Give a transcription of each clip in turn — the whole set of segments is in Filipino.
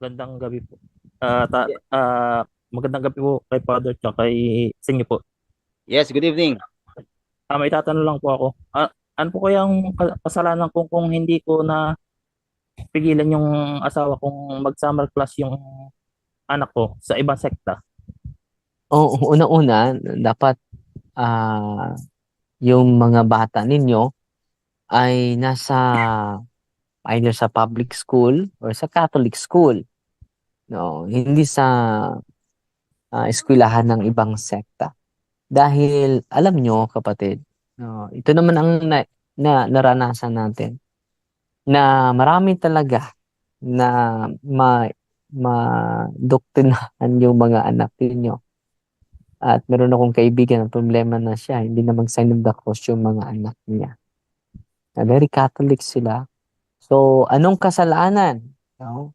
Magandang gabi po. Ah, Ye- magandang gabi po kay Father at kay sa inyo po. Yes, good evening. May tatanong lang po ako. Ano po kayang kasalanan ko kung hindi ko na pigilan yung asawa kong mag-summer class yung anak ko sa ibang sekta? O, unang-una, dapat ah, yung mga bata ninyo ay nasa either sa public school or sa Catholic school. No, hindi sa eskwelahan ng ibang sekta. Dahil alam nyo, kapatid, no, ito naman ang naranasan natin na marami talaga na madoktrinahan yung mga anak ninyo. At meron akong kaibigan, ang problema na siya, hindi na mag-sign of the cross yung mga anak niya. Na very Catholic sila. So, anong kasalanan, no,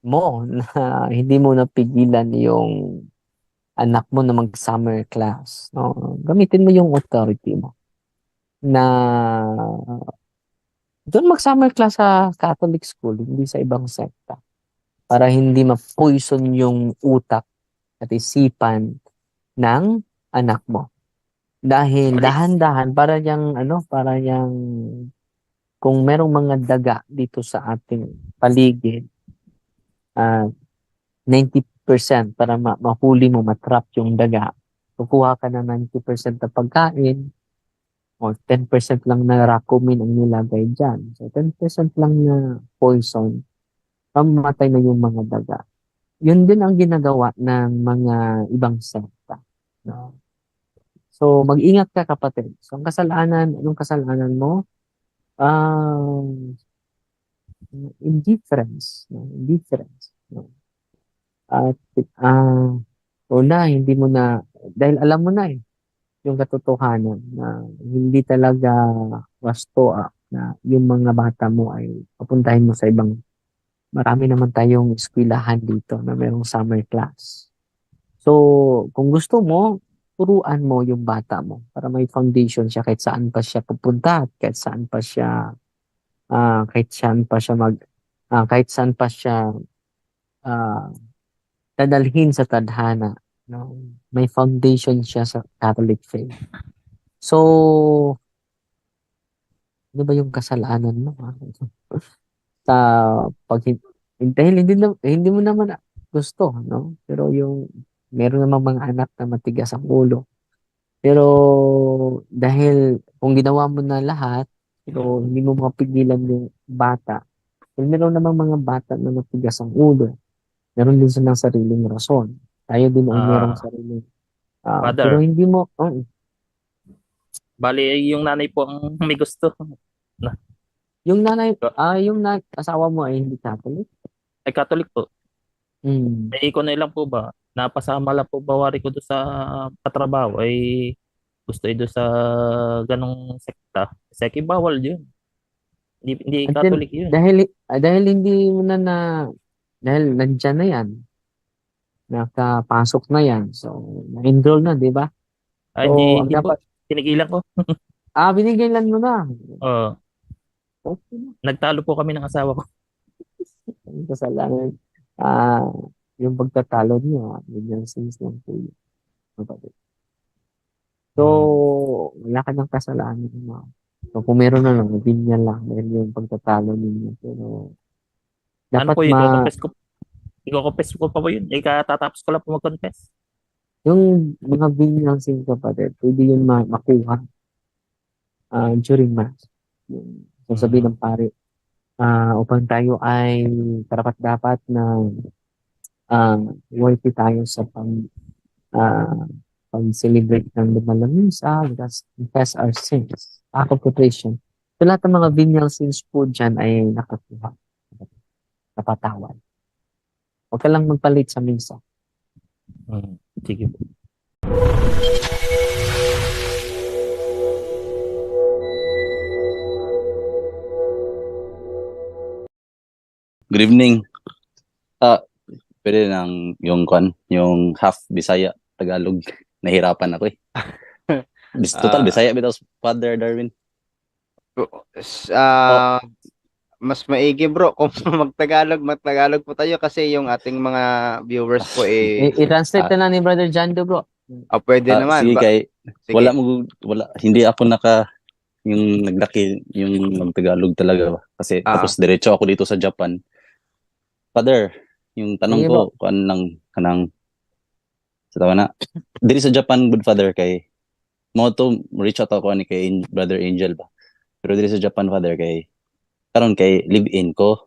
mo na hindi mo napigilan yung anak mo na mag-summer class? No? Gamitin mo yung authority mo na doon mag-summer class sa Catholic school, hindi sa ibang sekta. Para hindi ma-poison yung utak at isipan ng anak mo. Dahil Bali, dahan-dahan para yang ano, para yang kung merong mga daga dito sa ating paligid, ah 90% para mahuli mo, matrap yung daga. Kukuha ka ng 90% na pagkain o 10% lang na rakumin ang nilagay dyan. So 10% lang na poison, pamatay na yung mga daga. Yun din ang ginagawa ng mga ibang sekta. No? So mag-ingat ka, kapatid. So ang kasalanan, anong kasalanan mo? Um, Indifference, no? Indifference, no? At una, hindi mo na, dahil alam mo na yung katotohanan na hindi talaga wasto na yung mga bata mo ay papuntahin mo sa ibang, marami naman tayong eskwelahan dito na merong summer class. So, kung gusto mo, turuan mo yung bata mo para may foundation siya kahit saan pa siya pupunta at kahit saan pa siya kahit saan pa siya ah, dadalhin sa tadhana, no? May foundation siya sa Catholic faith. So, ano ba yung kasalanan mo? Sa pag dahil hindi mo naman gusto, no? Pero yung meron namang mga anak na matigas ang ulo. Pero dahil kung ginawa mo na lahat, pero hindi mo mapigilan yung bata, meron namang mga bata na matigas ang ulo. Meron din silang sariling rason. Tayo din ay merong ah, sariling. Pero Father, hindi mo, bali yung nanay po ang may gusto. Na, yung asawa mo ay hindi Catholic? ay Catholic po. Hmm. Eh, ko na lang po ba? Napasama lang po bawari ko doon sa katrabaho ay gusto doon sa ganong sekta. Seki bawal yun. Hindi At then, Catholic yun. dahil hindi mo dahil nandyan na yan, nakapasok na yan, so, na-enroll na, di ba? So, ang Hindi po. dapat, Tinigilan ko. binigyan mo na. Oh, Okay na. nagtalo po kami ng asawa ko. Ang kasalanan, ah, yung pagtatalo niyo, yun yung sins ng puyo. Kapatid. So, Hmm. wala ka ng kasalanan mo. So, kung meron na lang, ganyan lang, dahil yung pagtatalo ninyo. Pero, Ano dapat po yun? I-confess ko pa po yun. Eh, katatapos ko lang po mag-confess. yung mga binyang kapatid, pwede yun makuha during Mass. Yung sasabihin Mm. ng pare, upang tayo ay karapat-dapat na worthy tayo sa ah, pag-celebrate ng lumalang misa, confess our sins, act of contrition. So lahat ng mga venial sins po dyan ay nakakuha, napatawad. Huwag ka lang magpalit sa misa. Mm. Sige po. Good evening. Ah, pwede nang yung yung half Bisaya, Tagalog. Nahirapan ako eh. Total Ah, Bisaya bitaw Father Darwin. po- s- Oh, ah, mas maigi bro kung magtagalog po tayo kasi yung ating mga viewers po I-translate na lang ni Brother Jando, bro. pwede naman Sige ba? kay Sige. wala hindi ako yung naglaki yung mag-Tagalog talaga ba. Kasi Ah. tapos diretso ako dito sa Japan. Father, yung tanong Sige, ko bro. kung kanang sa tawa na diri sa Japan, good father, kay mo to reach out ako ni kay Brother Angel ba. Pero diri sa Japan, father, kay karon kay live-in ko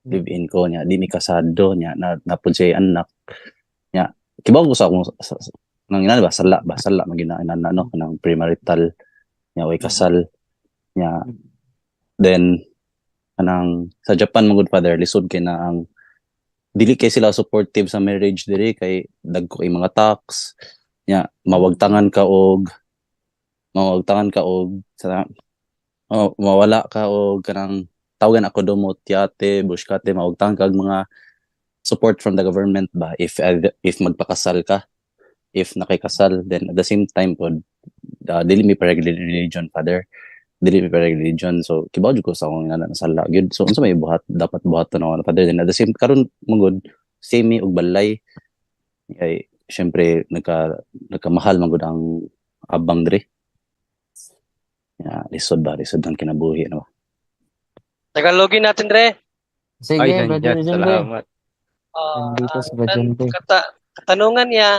niya, di mi kasado niya, napud siya anak niya. Kibaw ko sa akong nang ina ba sala magina no kanang premarital niya way kasal niya. Then kanang sa Japan, mga good father, lisod kay na ang dili kay sila supportive sa marriage diri, kay dagko kay mga tax niya, mawagtangan ka og sa mawala ka og kanang tawagan ako domot yate buskate, mawagtangan ka og mga support from the government ba if magpakasal ka, if nakikasal. Then at the same time pod, dili mi pa religion, father, dili mi pa religion. So kibaw jud ko sa akong nana nasala gyud. So unsa may dapat buhaton ako, father. Then at the same karon mangod same mi og balay, kay syempre nagkamahal man gud ang abang diri. Lisod ang kinabuhi, no? Tagalogin natin, Dre. Sige, Ay, Brother Janjat, Jando. salamat. Nandito sa Ang Bajante. katanungan niya,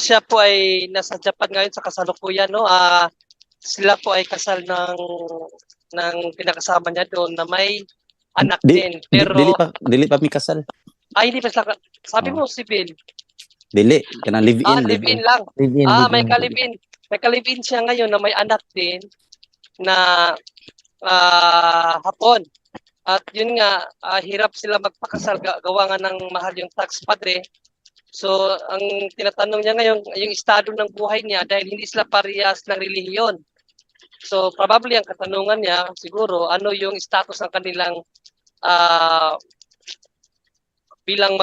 siya po ay nasa Japan ngayon sa kasalukuyan, no? Sila po ay kasal ng pinakasama niya doon na may anak din. Pero, Dili pa mi kasal. hindi pa sila, sabi mo, civil. Dili kanang live-in. Live-in lang. Live-in. May kalibin. May kalibin siya ngayon na may anak din na Hapon. At yun nga, hirap sila magpakasal, gawa nga ng mahal yung tax, padre. So, ang tinatanong niya ngayon, yung estado ng buhay niya dahil hindi sila parehas ng relihiyon. So, probably ang katanungan niya, siguro, ano yung status ng kanilang bilang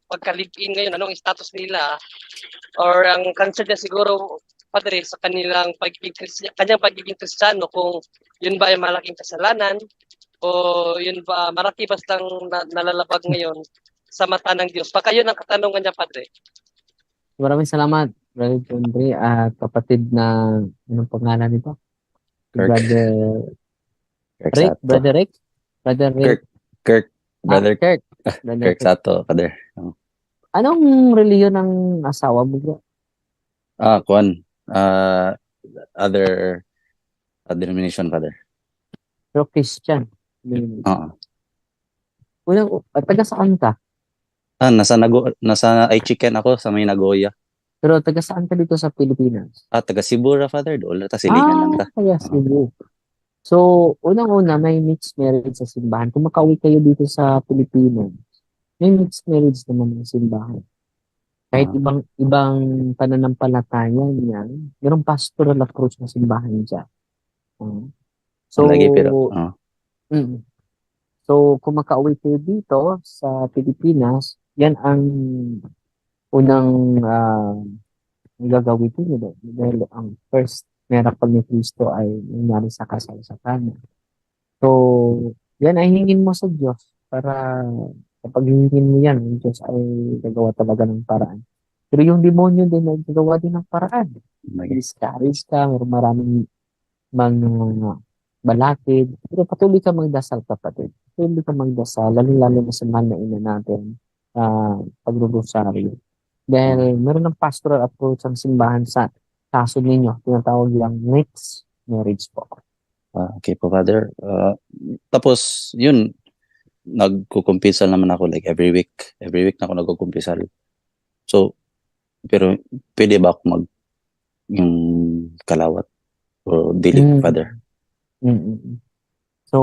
magka-live-in ngayon, anong status nila? Or ang concern niya siguro, padre, sa kanyang pagiging Kristiyano, kung yun ba ay malaking kasalanan o yun ba marati bastang nalalabag ngayon sa mata ng Diyos. Baka yun ang katanungan niya, padre. Maraming salamat, Brother Jandre, at kapatid na, anong pangalan nito? Kirk. Rick, Brother Rick? Brother Rick. Kirk. Brother Kirk. Brother Kirk Sato, father. Anong reliyon ng asawa mo, bro? Kuan. Other denomination, father. Pero Christian. Oo. Taga saan ka? Nasa Aichiken ako sa may Nagoya. Pero taga saan ka dito sa Pilipinas? Taga Cebu ra, father. Doon ta silingan lang ta. Taga Cebu. So, unang-una, may mixed marriage sa simbahan. Kung makauwi kayo dito sa Pilipinas, may mixed marriage naman ng simbahan. Kahit ibang pananampalataya niyan, mayroong pastoral approach ng simbahan dyan. So, Lagi pero so, kung makauwi kayo dito sa Pilipinas, yan ang unang gagawin niyo. Dahil ang first miracle ni Kristo ay nangyari sa kasal sa Cana. So, yan ay hingin mo sa Diyos para kapag hingin mo yan, ang Diyos ay gagawa talaga ng paraan. Pero yung demonyo din ay gagawa din ng paraan. Discourage ka, maraming mga balakid. Pero patuloy ka magdasal, kapatid. Patuloy ka magdasal, lalo na sa mahal na ina natin, pagrurosaryo. Dahil meron ng pastoral approach ang simbahan sa kaso ninyo, tinatawag lang mixed marriage po. Okay po, father. Tapos, yun, nagkukumpisal naman ako like every week. Every week na ako nagkukumpisal. So, pero pwede ba ako yung kalawat o dili, father? So,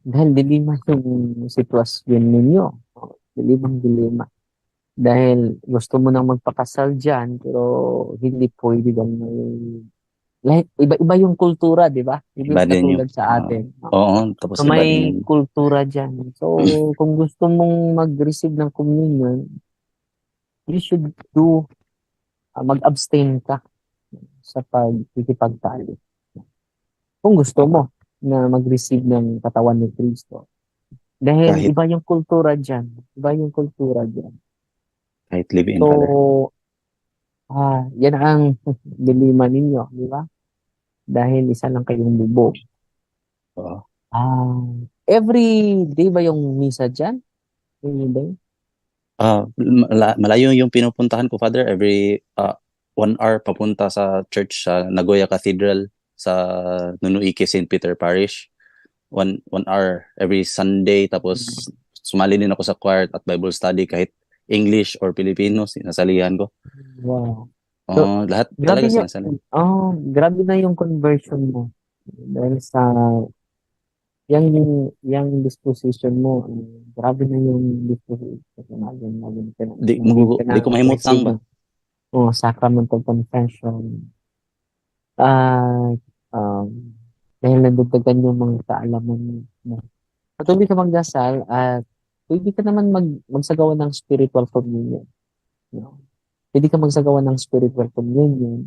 dahil dilima yung sitwasyon ninyo, dilima. Dahil gusto mo nang magpakasal dyan, pero hindi pwede like, iba yung kultura, di ba? Hindi katulad sa atin. Oo, tapos so, may kultura dyan. So, kung gusto mong mag-receive ng communion, you should mag-abstain ka sa pagkikipagtali. Kung gusto mo. na mag-receive ng katawan ni Kristo. Dahil Kahit- iba yung kultura dyan. Iba yung kultura dyan. Kahit live-in, So, Father. yan ang dilema ninyo, di ba? Dahil isa lang kayong bubog. Oo. Every day ba yung misa dyan? Every day? Malayo yung pinupuntahan ko, Father. Every 1 hour papunta sa church sa Nagoya Cathedral sa Nunuike St. Peter Parish. 1 hour every Sunday. Tapos sumali din ako sa choir at Bible study kahit English or Filipino, sinasalihan ko. Wow. Lahat Grabe talaga yung, sinasali. grabe na yung conversion mo. Dahil sa yung disposition mo, grabe na yung disposition. Di ko mahimutang ba? Sacrament of confession. Dahil nandagdagan yung mga kaalaman mo. Patuloy ka magdasal at pwede ka naman magsagawa ng spiritual communion. No? Pwede ka magsagawa ng spiritual communion.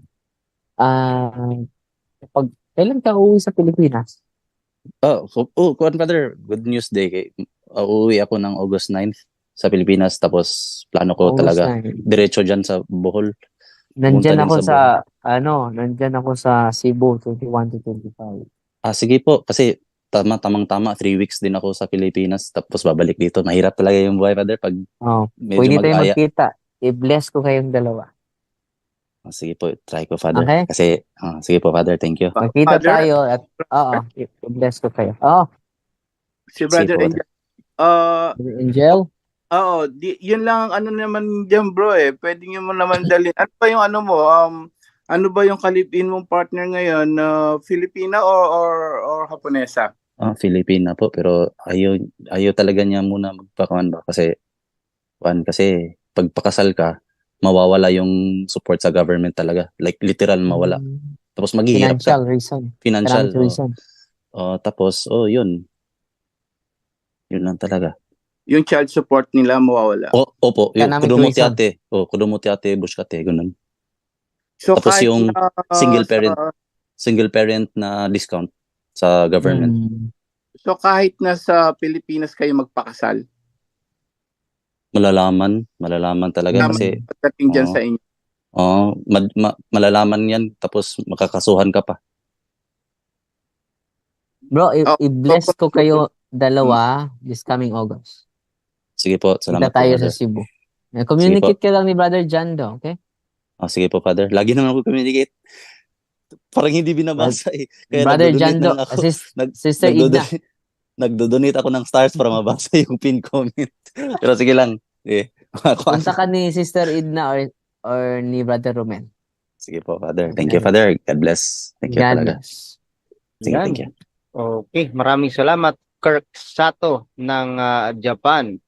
Kailan ka uuwi sa Pilipinas? Kuwan, Father, good news day. Uuwi ako ng August 9th sa Pilipinas. Tapos plano ko August talaga 9. diretso dyan sa Bohol. Nandyan Pumunta ako din sa nandyan ako sa Cebu 21 to 25. Sige po, kasi tamang-tama, 3 weeks din ako sa Pilipinas, tapos babalik dito. Mahirap talaga yung buhay, Father, pag medyo Pwede tayo mag-aya. magkita. I-bless ko kayong dalawa. Sige po, try ko, Father. Okay? Kasi, sige po, Father, thank you. Magkita Father? tayo at i-bless ko kayo. Si Sige Brother po, Angel. Ah, Angel? yun lang ang ano naman diyan, bro eh. Pwede nyo mo naman dalhin. Ano ba yung ano mo? Ano ba yung kalipin mong partner ngayon? Filipina or Haponesa? Filipina po, pero ayaw talaga niya muna magpakawan ba? Kasi pagpakasal ka, mawawala yung support sa government talaga. Like, literal mawala. Tapos maghihirap ka. Financial reason. Financial. Economic reason. Tapos, yun. Yun lang talaga. Yung child support nila mawawala. Opo, yung Economic kudumo reason. tiyate. Kudumo tiyate, buskate, ganun. So Tapos kahit yung na, single parent na discount sa government. So kahit na sa Pilipinas kayo magpakasal, Malalaman talaga Tama. kasi pagdating dyan sa inyo. malalaman yan tapos makakasuhan ka pa. Bro, i-bless ko kayo dalawa this coming August. Sige po, salamat Kita tayo po, sa Father. Cebu. Communicate ka lang ni Brother Jando, okay? Sige po, Father. Lagi naman ako communicate. Parang hindi binabasa eh. Kaya Brother nagdo-donate Jando, na lang ako. Sister Idna. Nagdo-donate ako ng stars para mabasa yung pin comment. Pero sige lang. Punta ka ni Sister Idna or ni Brother Roman. Sige po, Father. Thank you, Father. God bless. Thank you God talaga. bless. Sige, Yan. thank you. Okay, maraming salamat Kirk Sato ng Japan.